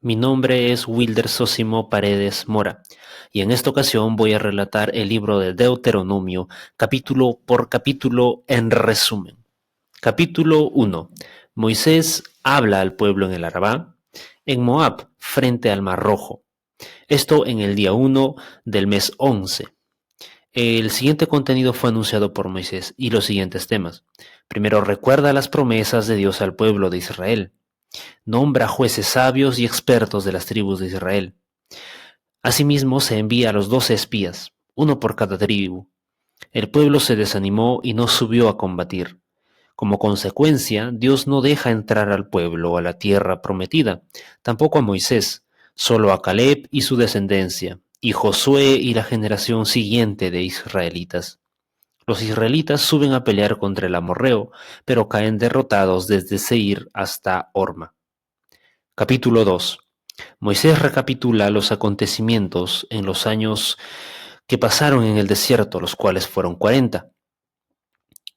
Mi nombre es Wilder Sosimo Paredes Mora y en esta ocasión voy a relatar el libro de Deuteronomio capítulo por capítulo en resumen. Capítulo 1. Moisés habla al pueblo en el Arabá, en Moab, frente al Mar Rojo. Esto en el día 1 del mes 11. El siguiente contenido fue anunciado por Moisés y los siguientes temas. Primero, recuerda las promesas de Dios al pueblo de Israel. Nombra jueces sabios y expertos de las tribus de Israel. Asimismo, se envía a los 12 espías, uno por cada tribu. El pueblo se desanimó y no subió a combatir. Como consecuencia, Dios no deja entrar al pueblo a la tierra prometida, tampoco a Moisés, solo a Caleb y su descendencia, y Josué y la generación siguiente de israelitas. Los israelitas suben a pelear contra el amorreo, pero caen derrotados desde Seir hasta Horma. Capítulo 2. Moisés recapitula los acontecimientos en los años que pasaron en el desierto, los cuales fueron 40.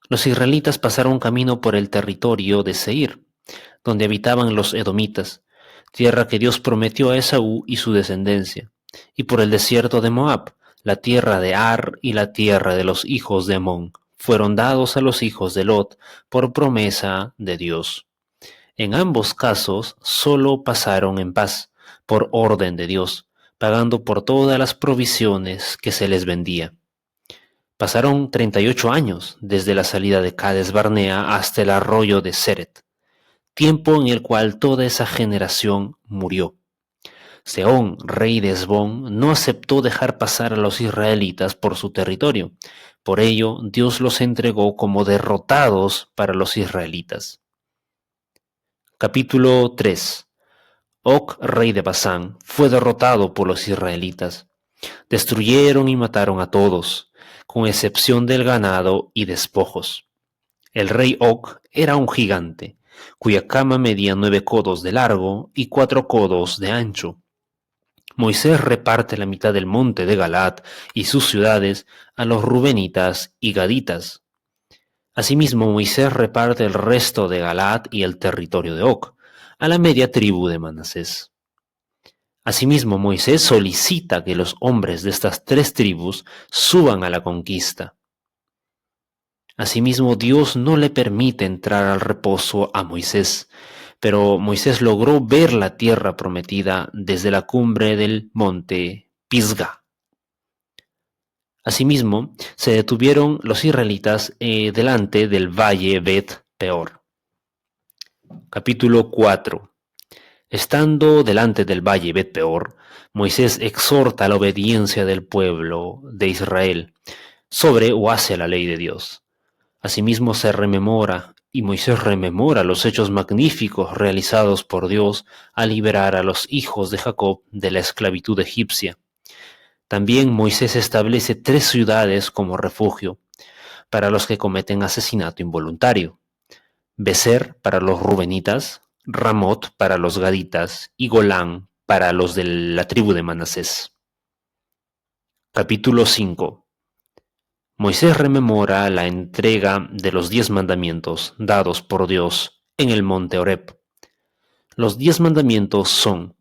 Los israelitas pasaron camino por el territorio de Seir, donde habitaban los edomitas, tierra que Dios prometió a Esaú y su descendencia, y por el desierto de Moab, la tierra de Ar y la tierra de los hijos de Amón, fueron dados a los hijos de Lot por promesa de Dios. En ambos casos solo pasaron en paz, por orden de Dios, pagando por todas las provisiones que se les vendía. Pasaron 38 años desde la salida de Cades Barnea hasta el arroyo de Seret, tiempo en el cual toda esa generación murió. Sehón, rey de Hesbón, no aceptó dejar pasar a los israelitas por su territorio. Por ello, Dios los entregó como derrotados para los israelitas. Capítulo 3. Og, rey de Basán, fue derrotado por los israelitas. Destruyeron y mataron a todos, con excepción del ganado y despojos. El rey Og era un gigante, cuya cama medía 9 codos de largo y 4 codos de ancho. Moisés reparte la mitad del monte de Galaad y sus ciudades a los rubenitas y gaditas. Asimismo, Moisés reparte el resto de Galaad y el territorio de Og, a la media tribu de Manasés. Asimismo, Moisés solicita que los hombres de estas 3 tribus suban a la conquista. Asimismo, Dios no le permite entrar al reposo a Moisés, pero Moisés logró ver la tierra prometida desde la cumbre del monte Pisga. Asimismo, se detuvieron los israelitas delante del valle Bet Peor. Capítulo 4. Estando delante del valle Bet Peor, Moisés exhorta la obediencia del pueblo de Israel sobre o hacia la ley de Dios. Asimismo se rememora, y Moisés rememora los hechos magníficos realizados por Dios al liberar a los hijos de Jacob de la esclavitud egipcia. También Moisés establece 3 ciudades como refugio para los que cometen asesinato involuntario: Becer para los rubenitas, Ramot para los gaditas y Golán para los de la tribu de Manasés. Capítulo 5. Moisés rememora la entrega de los 10 mandamientos dados por Dios en el monte Horeb. Los 10 mandamientos son: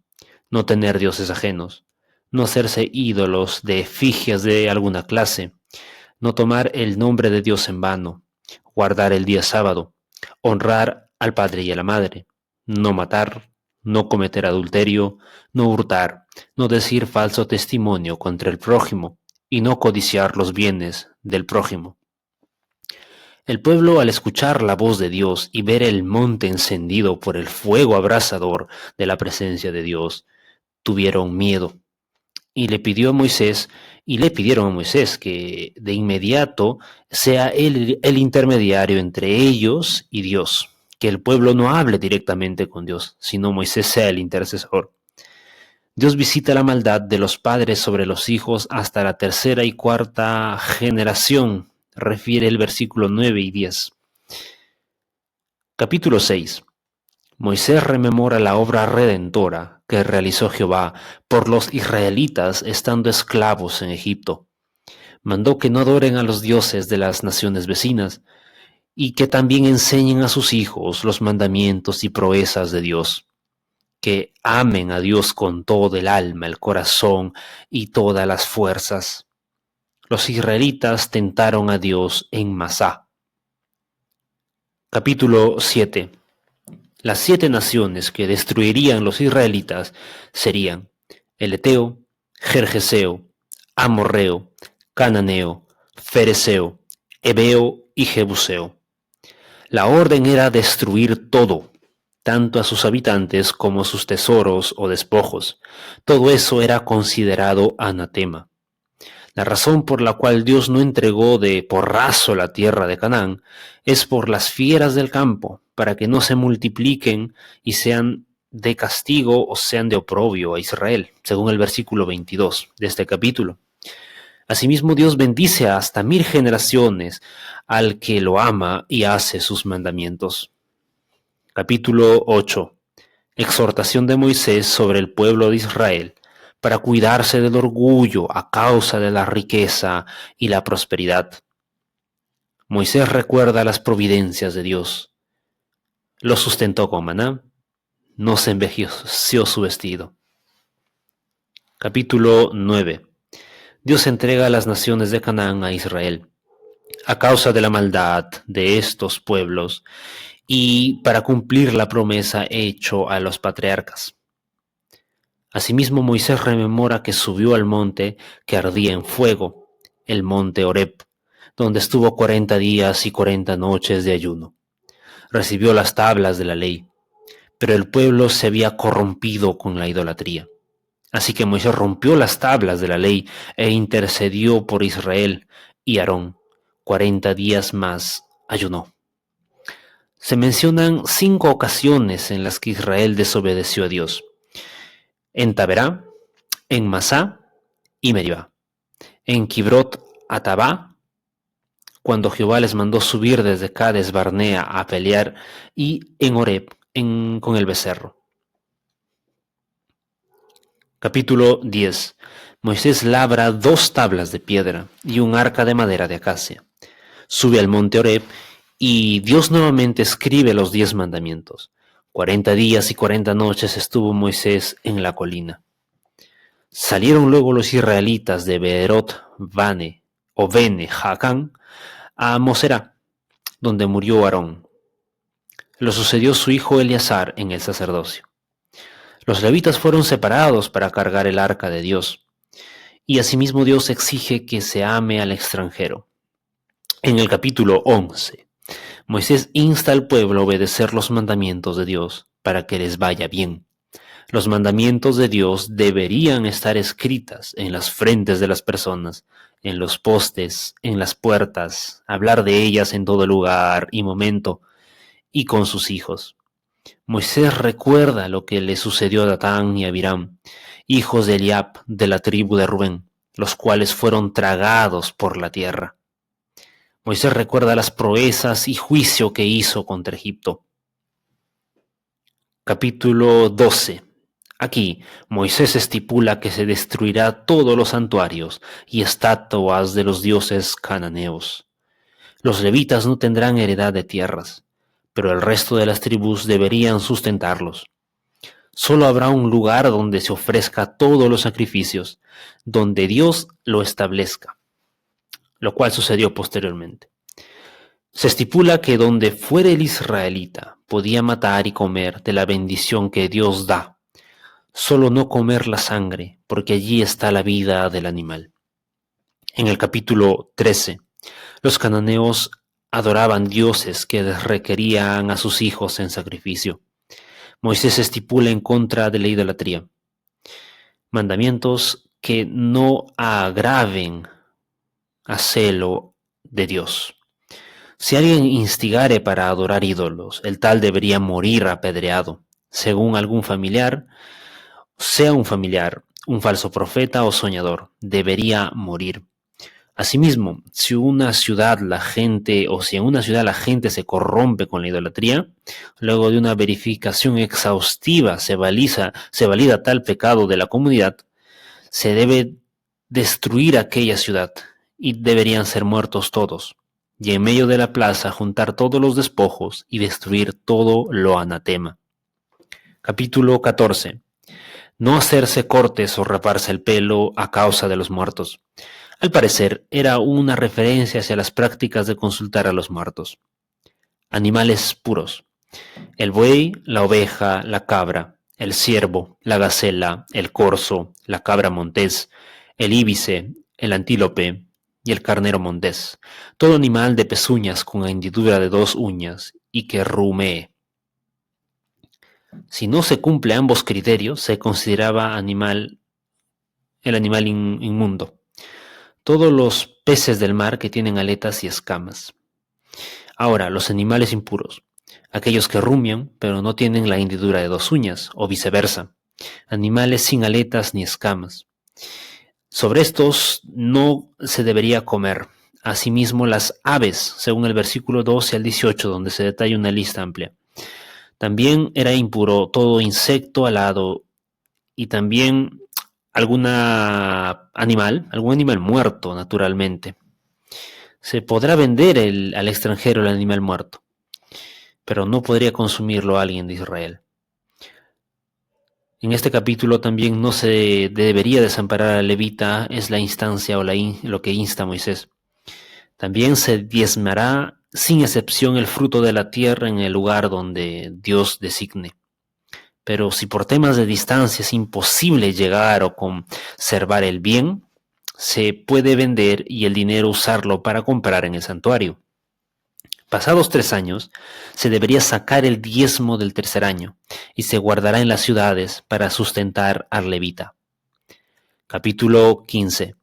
no tener dioses ajenos, no hacerse ídolos de efigies de alguna clase, no tomar el nombre de Dios en vano, guardar el día sábado, honrar al padre y a la madre, no matar, no cometer adulterio, no hurtar, no decir falso testimonio contra el prójimo y no codiciar los bienes del prójimo. El pueblo, al escuchar la voz de Dios y ver el monte encendido por el fuego abrasador de la presencia de Dios, tuvieron miedo y le pidieron a Moisés que de inmediato sea él el intermediario entre ellos y Dios, que el pueblo no hable directamente con Dios, sino Moisés sea el intercesor. Dios visita la maldad de los padres sobre los hijos hasta la 3ª y 4ª generación, refiere el versículo 9 y 10. Capítulo 6. Moisés rememora la obra redentora que realizó Jehová por los israelitas estando esclavos en Egipto. Mandó que no adoren a los dioses de las naciones vecinas y que también enseñen a sus hijos los mandamientos y proezas de Dios. que amen a Dios con todo el alma, el corazón y todas las fuerzas. Los israelitas tentaron a Dios en Masá. Capítulo 7. Las 7 naciones que destruirían los israelitas serían el Eteo, Gergeseo, Amorreo, Cananeo, Fereseo, Heveo y Jebuseo. La orden era destruir todo, tanto a sus habitantes como sus tesoros o despojos. Todo eso era considerado anatema. La razón por la cual Dios no entregó de porrazo la tierra de Canaán es por las fieras del campo, para que no se multipliquen y sean de castigo o sean de oprobio a Israel, según el versículo 22 de este capítulo. Asimismo, Dios bendice hasta 1000 generaciones al que lo ama y hace sus mandamientos. Capítulo 8. Exhortación de Moisés sobre el pueblo de Israel para cuidarse del orgullo a causa de la riqueza y la prosperidad. Moisés recuerda las providencias de Dios. Lo sustentó con maná, no se envejeció su vestido. Capítulo 9. Dios entrega a las naciones de Canaán a Israel, a causa de la maldad de estos pueblos y para cumplir la promesa hecha a los patriarcas. Asimismo, Moisés rememora que subió al monte que ardía en fuego, el monte Horeb, donde estuvo 40 días y 40 noches de ayuno. Recibió las tablas de la ley, pero el pueblo se había corrompido con la idolatría. Así que Moisés rompió las tablas de la ley e intercedió por Israel, y Aarón 40 días más ayunó. Se mencionan 5 ocasiones en las que Israel desobedeció a Dios: en Taberá, en Masá y Meribá, en Kibrot Atabá, cuando Jehová les mandó subir desde Cades Barnea a pelear, y en Horeb con el becerro. Capítulo 10. Moisés labra 2 tablas de piedra y un arca de madera de acacia. Sube al monte Horeb y Dios nuevamente escribe los 10 mandamientos. 40 días y 40 noches estuvo Moisés en la colina. Salieron luego los israelitas de Beerot Bane o Bene Jacán a Moserá, donde murió Aarón. Lo sucedió su hijo Eleazar en el sacerdocio. Los levitas fueron separados para cargar el arca de Dios, y asimismo Dios exige que se ame al extranjero. En el capítulo 11, Moisés insta al pueblo a obedecer los mandamientos de Dios para que les vaya bien. Los mandamientos de Dios deberían estar escritas en las frentes de las personas, en los postes, en las puertas, hablar de ellas en todo lugar y momento, y con sus hijos. Moisés recuerda lo que le sucedió a Datán y a Abiram, hijos de Eliab de la tribu de Rubén, los cuales fueron tragados por la tierra. Moisés recuerda las proezas y juicio que hizo contra Egipto. Capítulo 12. Aquí Moisés estipula que se destruirá todos los santuarios y estatuas de los dioses cananeos. Los levitas no tendrán heredad de tierras, pero el resto de las tribus deberían sustentarlos. Solo habrá un lugar donde se ofrezca todos los sacrificios, donde Dios lo establezca, lo cual sucedió posteriormente. Se estipula que donde fuera el israelita podía matar y comer de la bendición que Dios da, solo no comer la sangre, porque allí está la vida del animal. En el capítulo 13, los cananeos adoraban dioses que requerían a sus hijos en sacrificio. Moisés estipula en contra de la idolatría. Mandamientos que no agraven a celo de Dios. Si alguien instigare para adorar ídolos, el tal debería morir apedreado, según algún familiar, sea un familiar, un falso profeta o soñador, debería morir. Asimismo, si en una ciudad la gente se corrompe con la idolatría, luego de una verificación exhaustiva se valida tal pecado de la comunidad, se debe destruir aquella ciudad y deberían ser muertos todos, y en medio de la plaza juntar todos los despojos y destruir todo lo anatema. Capítulo 14. No hacerse cortes o raparse el pelo a causa de los muertos. Al parecer, era una referencia hacia las prácticas de consultar a los muertos. Animales puros. El buey, la oveja, la cabra, el ciervo, la gacela, el corzo, la cabra montés, el íbice, el antílope y el carnero montés. Todo animal de pezuñas con hendidura de 2 uñas y que rumee. Si no se cumple ambos criterios, se consideraba el animal inmundo. Todos los peces del mar que tienen aletas y escamas. Ahora, los animales impuros. Aquellos que rumian, pero no tienen la hendidura de 2 uñas, o viceversa. Animales sin aletas ni escamas. Sobre estos no se debería comer. Asimismo, las aves, según el versículo 12 al 18, donde se detalla una lista amplia. También era impuro todo insecto alado y también algún animal muerto, naturalmente. Se podrá vender al extranjero el animal muerto, pero no podría consumirlo alguien de Israel. En este capítulo también no se debería desamparar al levita, es la instancia o lo que insta Moisés. También se diezmará sin excepción el fruto de la tierra en el lugar donde Dios designe. Pero si por temas de distancia es imposible llegar o conservar el bien, se puede vender y el dinero usarlo para comprar en el santuario. Pasados 3 años, se debería sacar el diezmo del tercer año y se guardará en las ciudades para sustentar al levita. Capítulo 15.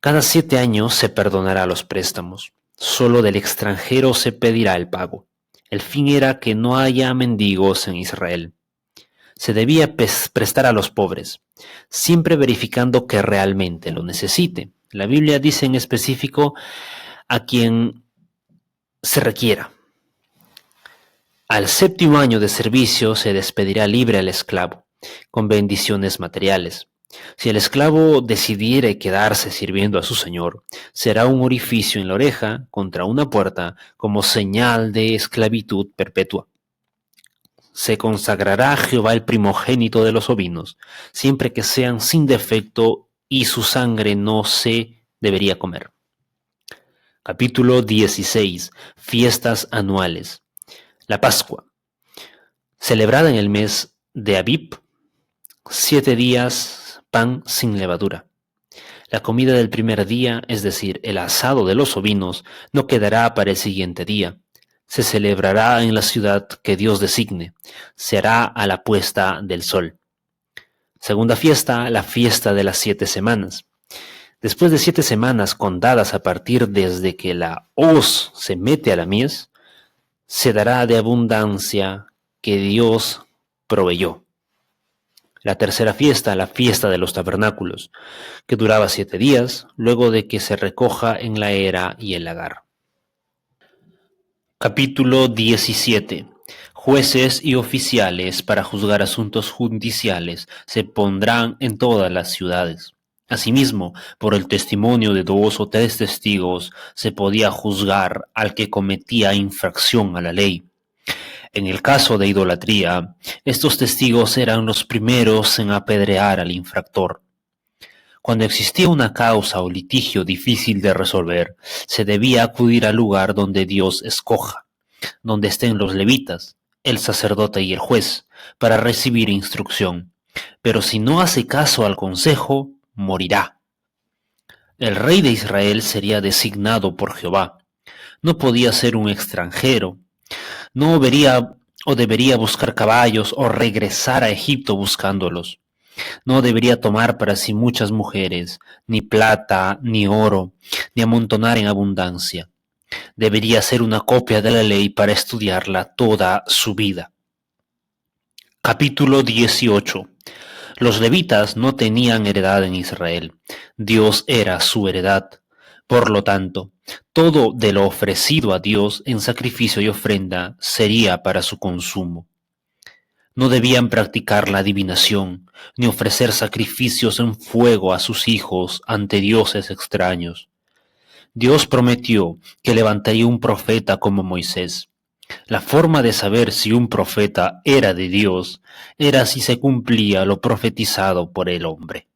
Cada 7 años se perdonará los préstamos. Solo del extranjero se pedirá el pago. El fin era que no haya mendigos en Israel. Se debía prestar a los pobres, siempre verificando que realmente lo necesite. La Biblia dice en específico a quien se requiera. Al 7º año de servicio se despedirá libre al esclavo, con bendiciones materiales. Si el esclavo decidiere quedarse sirviendo a su señor, será un orificio en la oreja contra una puerta como señal de esclavitud perpetua. Se consagrará a Jehová el primogénito de los ovinos, siempre que sean sin defecto y su sangre no se debería comer. Capítulo 16. Fiestas anuales. La Pascua. Celebrada en el mes de Abib, 7 días pan sin levadura. La comida del primer día, es decir, el asado de los ovinos, no quedará para el siguiente día. Se celebrará en la ciudad que Dios designe. Se hará a la puesta del sol. Segunda fiesta, la fiesta de las 7 semanas. Después de 7 semanas contadas a partir desde que la hoz se mete a la mies, se dará de abundancia que Dios proveyó. La tercera fiesta, la fiesta de los tabernáculos, que duraba 7 días, luego de que se recoja en la era y el lagar. Capítulo 17. Jueces y oficiales para juzgar asuntos judiciales se pondrán en todas las ciudades. Asimismo, por el testimonio de 2 o 3 testigos se podía juzgar al que cometía infracción a la ley. En el caso de idolatría, estos testigos eran los primeros en apedrear al infractor. Cuando existía una causa o litigio difícil de resolver, se debía acudir al lugar donde Dios escoja, donde estén los levitas, el sacerdote y el juez, para recibir instrucción. Pero si no hace caso al consejo, morirá. El rey de Israel sería designado por Jehová. No podía ser un extranjero. No debería buscar caballos o regresar a Egipto buscándolos. No debería tomar para sí muchas mujeres, ni plata, ni oro, ni amontonar en abundancia. Debería ser una copia de la ley para estudiarla toda su vida. Capítulo 18. Los levitas no tenían heredad en Israel. Dios era su heredad. Por lo tanto, todo de lo ofrecido a Dios en sacrificio y ofrenda sería para su consumo. No debían practicar la adivinación, ni ofrecer sacrificios en fuego a sus hijos ante dioses extraños. Dios prometió que levantaría un profeta como Moisés. La forma de saber si un profeta era de Dios era si se cumplía lo profetizado por el hombre.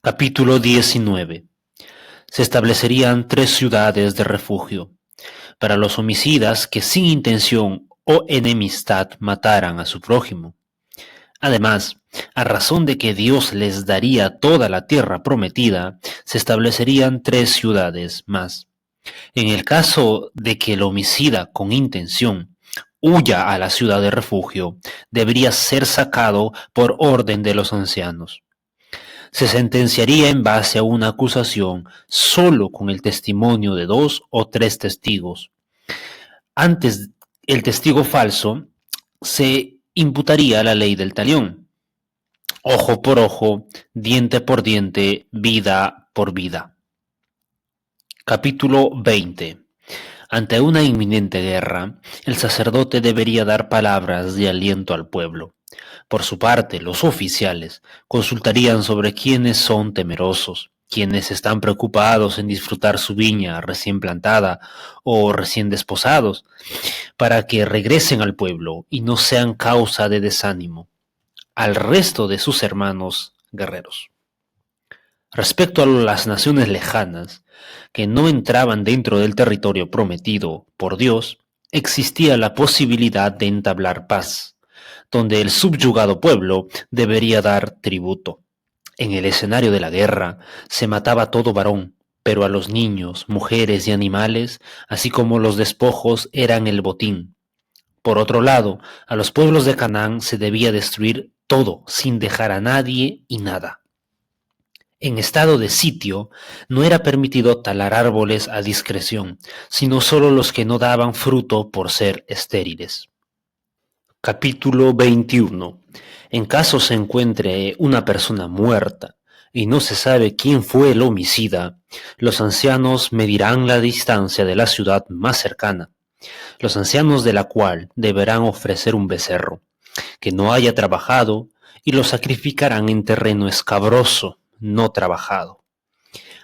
Capítulo 19. Se establecerían 3 ciudades de refugio para los homicidas que sin intención o enemistad mataran a su prójimo. Además, a razón de que Dios les daría toda la tierra prometida, se establecerían 3 ciudades más. En el caso de que el homicida con intención huya a la ciudad de refugio, debería ser sacado por orden de los ancianos. Se sentenciaría en base a una acusación solo con el testimonio de 2 o 3 testigos. Antes, el testigo falso se imputaría la ley del talión. Ojo por ojo, diente por diente, vida por vida. Capítulo 20. Ante una inminente guerra, el sacerdote debería dar palabras de aliento al pueblo. Por su parte, los oficiales consultarían sobre quiénes son temerosos, quiénes están preocupados en disfrutar su viña recién plantada o recién desposados, para que regresen al pueblo y no sean causa de desánimo al resto de sus hermanos guerreros. Respecto a las naciones lejanas, que no entraban dentro del territorio prometido por Dios, existía la posibilidad de entablar paz, donde el subyugado pueblo debería dar tributo. En el escenario de la guerra se mataba a todo varón, pero a los niños, mujeres y animales, así como los despojos, eran el botín. Por otro lado, a los pueblos de Canaán se debía destruir todo, sin dejar a nadie y nada. En estado de sitio, no era permitido talar árboles a discreción, sino solo los que no daban fruto por ser estériles. Capítulo 21. En caso se encuentre una persona muerta y no se sabe quién fue el homicida, los ancianos medirán la distancia de la ciudad más cercana, los ancianos de la cual deberán ofrecer un becerro, que no haya trabajado, y lo sacrificarán en terreno escabroso, no trabajado.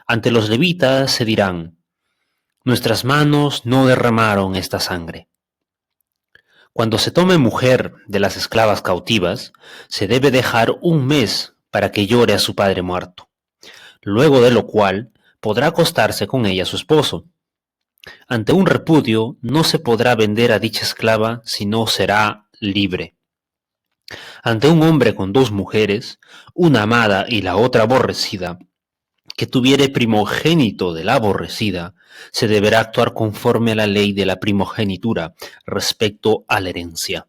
Ante los levitas se dirán: nuestras manos no derramaron esta sangre. Cuando se tome mujer de las esclavas cautivas, se debe dejar un mes para que llore a su padre muerto, luego de lo cual podrá acostarse con ella su esposo. Ante un repudio no se podrá vender a dicha esclava, sino será libre. Ante un hombre con 2 mujeres, una amada y la otra aborrecida, que tuviere primogénito de la aborrecida, se deberá actuar conforme a la ley de la primogenitura respecto a la herencia.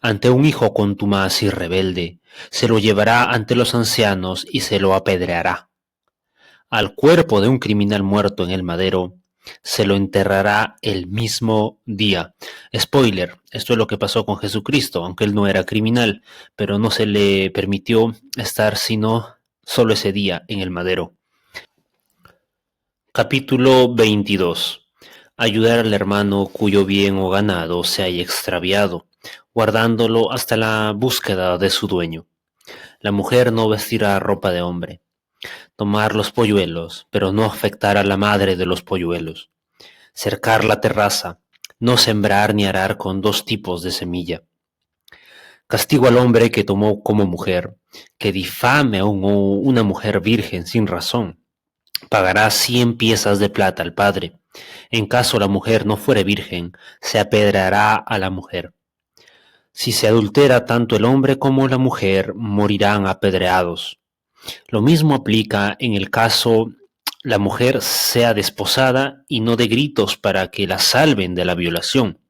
Ante un hijo contumaz y rebelde, se lo llevará ante los ancianos y se lo apedreará. Al cuerpo de un criminal muerto en el madero, se lo enterrará el mismo día. Spoiler, esto es lo que pasó con Jesucristo, aunque él no era criminal, pero no se le permitió estar sino solo ese día en el madero. Capítulo 22. Ayudar al hermano cuyo bien o ganado se haya extraviado, guardándolo hasta la búsqueda de su dueño. La mujer no vestirá ropa de hombre. Tomar los polluelos, pero no afectar a la madre de los polluelos. Cercar la terraza, no sembrar ni arar con 2 tipos de semilla. Castigo al hombre que tomó como mujer, que difame a una mujer virgen sin razón. Pagará 100 piezas de plata al padre. En caso la mujer no fuere virgen, se apedreará a la mujer. Si se adultera tanto el hombre como la mujer, morirán apedreados. Lo mismo aplica en el caso la mujer sea desposada y no dé gritos para que la salven de la violación.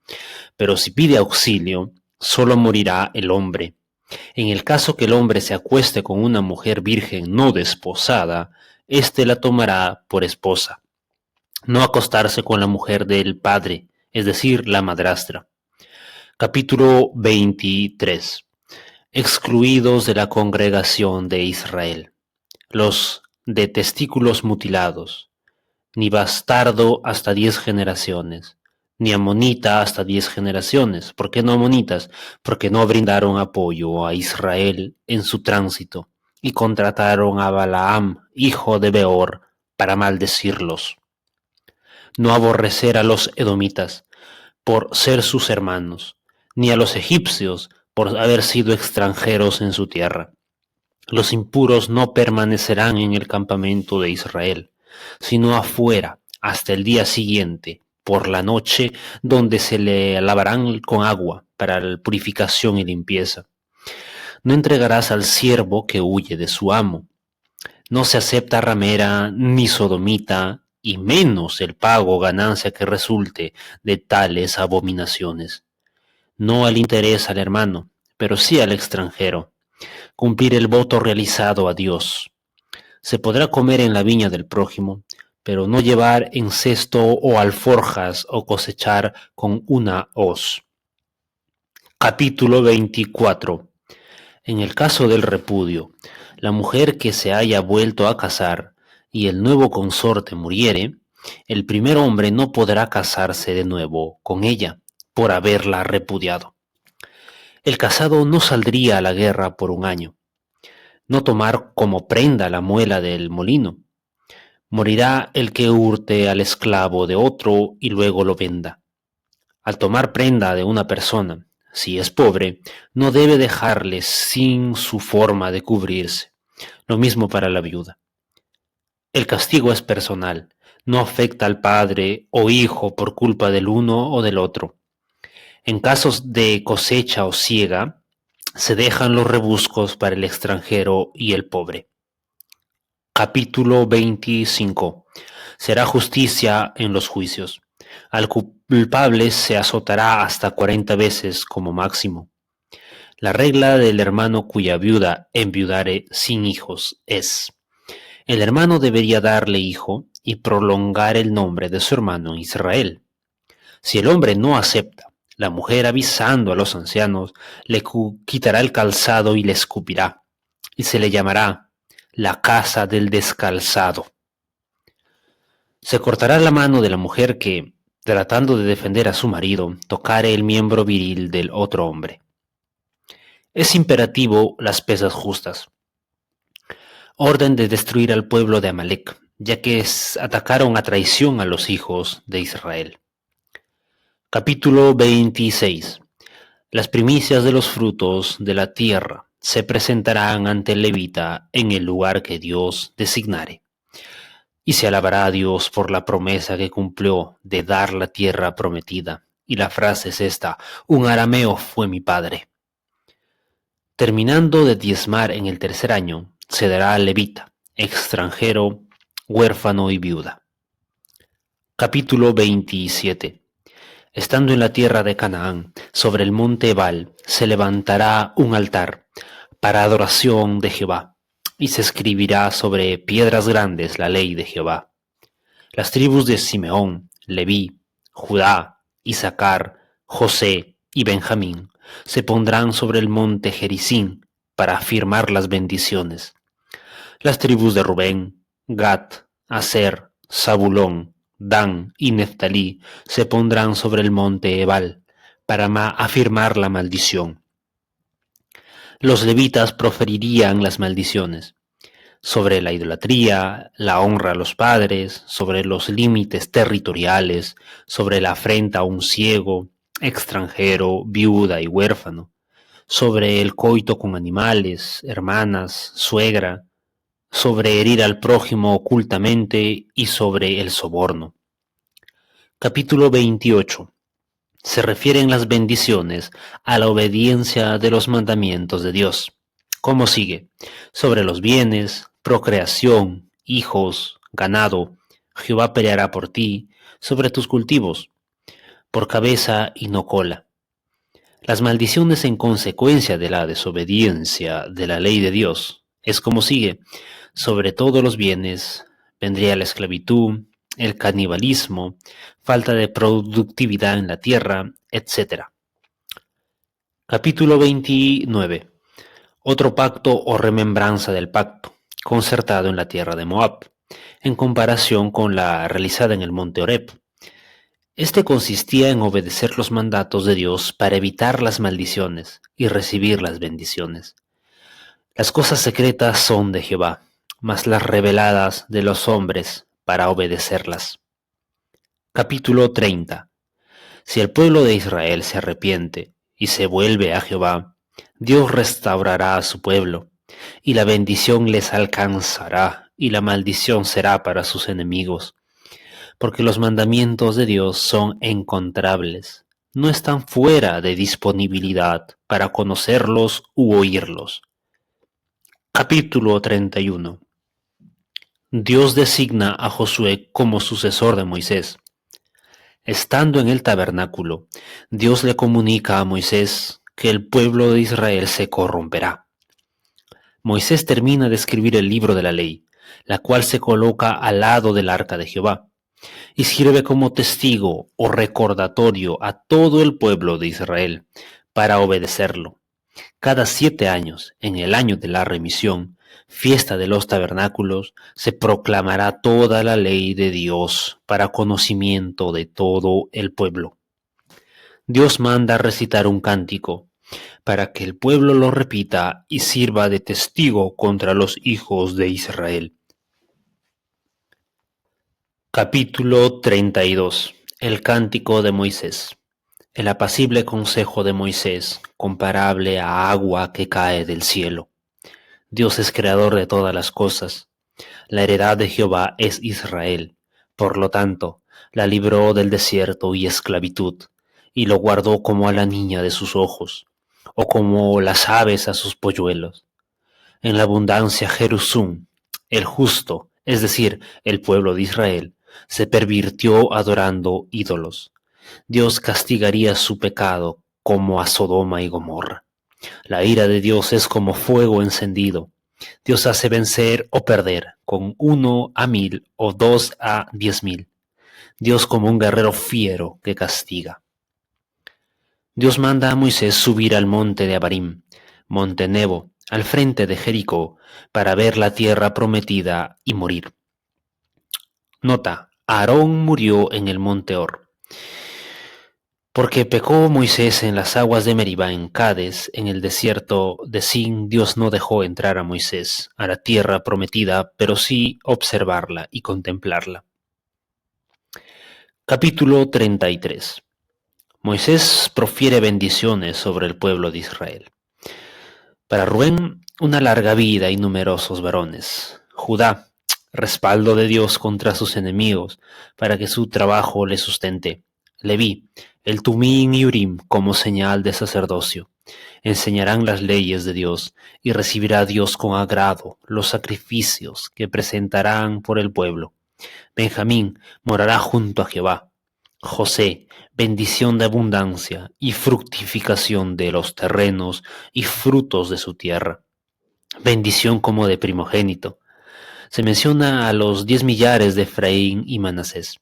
Pero si pide auxilio, solo morirá el hombre. En el caso que el hombre se acueste con una mujer virgen no desposada, éste la tomará por esposa. No acostarse con la mujer del padre, es decir, la madrastra. Capítulo 23. Excluidos de la congregación de Israel. Los de testículos mutilados. Ni bastardo hasta 10 generaciones. Ni amonita hasta 10 generaciones. ¿Por qué no amonitas? Porque no brindaron apoyo a Israel en su tránsito y contrataron a Balaam, hijo de Beor, para maldecirlos. No aborrecer a los edomitas, por ser sus hermanos, ni a los egipcios por haber sido extranjeros en su tierra. Los impuros no permanecerán en el campamento de Israel, sino afuera hasta el día siguiente, por la noche, donde se le lavarán con agua para la purificación y limpieza. No entregarás al siervo que huye de su amo. No se acepta ramera ni sodomita, y menos el pago o ganancia que resulte de tales abominaciones. No al interés al hermano, pero sí al extranjero. Cumplir el voto realizado a Dios. Se podrá comer en la viña del prójimo, pero no llevar en cesto o alforjas o cosechar con una hoz. Capítulo 24. En el caso del repudio, la mujer que se haya vuelto a casar y el nuevo consorte muriere, el primer hombre no podrá casarse de nuevo con ella por haberla repudiado. El casado no saldría a la guerra por un año. No tomar como prenda la muela del molino. Morirá el que hurte al esclavo de otro y luego lo venda. Al tomar prenda de una persona, si es pobre, no debe dejarle sin su forma de cubrirse. Lo mismo para la viuda. El castigo es personal, no afecta al padre o hijo por culpa del uno o del otro. En casos de cosecha o siega, se dejan los rebuscos para el extranjero y el pobre. Capítulo 25. Será justicia en los juicios. Al culpable se azotará hasta 40 veces como máximo. La regla del hermano cuya viuda enviudare sin hijos es: el hermano debería darle hijo y prolongar el nombre de su hermano en Israel. Si el hombre no acepta, la mujer, avisando a los ancianos, le quitará el calzado y le escupirá, y se le llamará la casa del descalzado. Se cortará la mano de la mujer que, tratando de defender a su marido, tocare el miembro viril del otro hombre. Es imperativo las pesas justas. Orden de destruir al pueblo de Amalec, ya que atacaron a traición a los hijos de Israel. Capítulo 26. Las primicias de los frutos de la tierra se presentarán ante el levita en el lugar que Dios designare. Y se alabará a Dios por la promesa que cumplió de dar la tierra prometida. Y la frase es esta: un arameo fue mi padre. Terminando de diezmar en el tercer año, se dará al levita, extranjero, huérfano y viuda. Capítulo 27. Estando en la tierra de Canaán, sobre el monte Ebal, se levantará un altar para adoración de Jehová, y se escribirá sobre piedras grandes la ley de Jehová. Las tribus de Simeón, Leví, Judá, Isaacar, José y Benjamín se pondrán sobre el monte Gerizim para afirmar las bendiciones. Las tribus de Rubén, Gad, Aser, Zabulón, Dan y Neftalí se pondrán sobre el monte Ebal para afirmar la maldición. Los levitas proferirían las maldiciones sobre la idolatría, la honra a los padres, sobre los límites territoriales, sobre la afrenta a un ciego, extranjero, viuda y huérfano, sobre el coito con animales, hermanas, suegra, sobre herir al prójimo ocultamente y sobre el soborno. Capítulo 28. Se refieren las bendiciones a la obediencia de los mandamientos de Dios. ¿Cómo sigue? Sobre los bienes, procreación, hijos, ganado, Jehová peleará por ti, sobre tus cultivos, por cabeza y no cola. Las maldiciones en consecuencia de la desobediencia de la ley de Dios es como sigue: sobre todos los bienes vendría la esclavitud, el canibalismo, falta de productividad en la tierra, etc. Capítulo 29. Otro pacto o remembranza del pacto, concertado en la tierra de Moab, en comparación con la realizada en el monte Horeb. Este consistía en obedecer los mandatos de Dios para evitar las maldiciones y recibir las bendiciones. Las cosas secretas son de Jehová, mas las reveladas de los hombres para obedecerlas. Capítulo 30. Si el pueblo de Israel se arrepiente y se vuelve a Jehová, Dios restaurará a su pueblo, y la bendición les alcanzará, y la maldición será para sus enemigos, porque los mandamientos de Dios son encontrables, no están fuera de disponibilidad para conocerlos u oírlos. Capítulo 31. Dios designa a Josué como sucesor de Moisés. Estando en el tabernáculo, Dios le comunica a Moisés que el pueblo de Israel se corromperá. Moisés termina de escribir el libro de la ley, la cual se coloca al lado del arca de Jehová, y sirve como testigo o recordatorio a todo el pueblo de Israel para obedecerlo. Cada 7 años, en el año de la remisión, fiesta de los tabernáculos, se proclamará toda la ley de Dios para conocimiento de todo el pueblo. Dios manda recitar un cántico para que el pueblo lo repita y sirva de testigo contra los hijos de Israel. Capítulo 32. El cántico de Moisés. El apacible consejo de Moisés, comparable a agua que cae del cielo. Dios es creador de todas las cosas. La heredad de Jehová es Israel. Por lo tanto, la libró del desierto y esclavitud, y lo guardó como a la niña de sus ojos, o como las aves a sus polluelos. En la abundancia Jerusún, el justo, es decir, el pueblo de Israel, se pervirtió adorando ídolos. Dios castigaría su pecado como a Sodoma y Gomorra. La ira de Dios es como fuego encendido. Dios hace vencer o perder con 1 a 1000 o 2 a 10,000. Dios como un guerrero fiero que castiga. Dios manda a Moisés subir al monte de Abarim, monte Nebo, al frente de Jericó, para ver la tierra prometida y morir. Nota: Aarón murió en el monte Hor. Porque pecó Moisés en las aguas de Meribá en Cades, en el desierto de Sin, Dios no dejó entrar a Moisés a la tierra prometida, pero sí observarla y contemplarla. Capítulo 33. Moisés profiere bendiciones sobre el pueblo de Israel. Para Rubén, una larga vida y numerosos varones. Judá, respaldo de Dios contra sus enemigos, para que su trabajo le sustente. Leví, el Tumín y Urim como señal de sacerdocio. Enseñarán las leyes de Dios, y recibirá Dios con agrado los sacrificios que presentarán por el pueblo. Benjamín morará junto a Jehová. José, bendición de abundancia y fructificación de los terrenos y frutos de su tierra. Bendición como de primogénito. Se menciona a los 10 millares de Efraín y Manasés.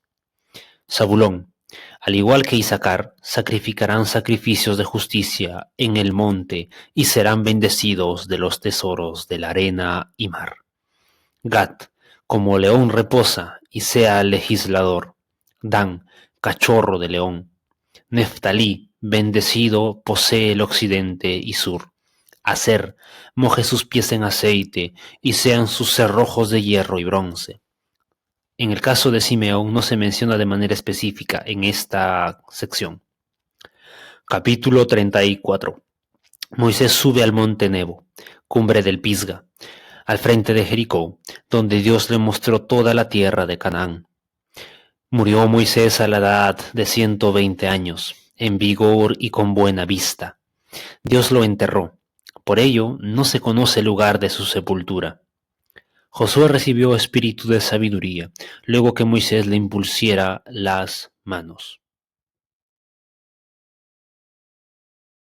Zabulón, al igual que Isaacar, sacrificarán sacrificios de justicia en el monte y serán bendecidos de los tesoros de la arena y mar. Gad, como león reposa y sea legislador. Dan, cachorro de león. Neftalí, bendecido, posee el occidente y sur. Aser, moje sus pies en aceite y sean sus cerrojos de hierro y bronce. En el caso de Simeón no se menciona de manera específica en esta sección. Capítulo 34. Moisés sube al monte Nebo, cumbre del Pisga, al frente de Jericó, donde Dios le mostró toda la tierra de Canaán. Murió Moisés a la edad de 120 años, en vigor y con buena vista. Dios lo enterró. Por ello, no se conoce el lugar de su sepultura. Josué recibió espíritu de sabiduría, luego que Moisés le impusiera las manos.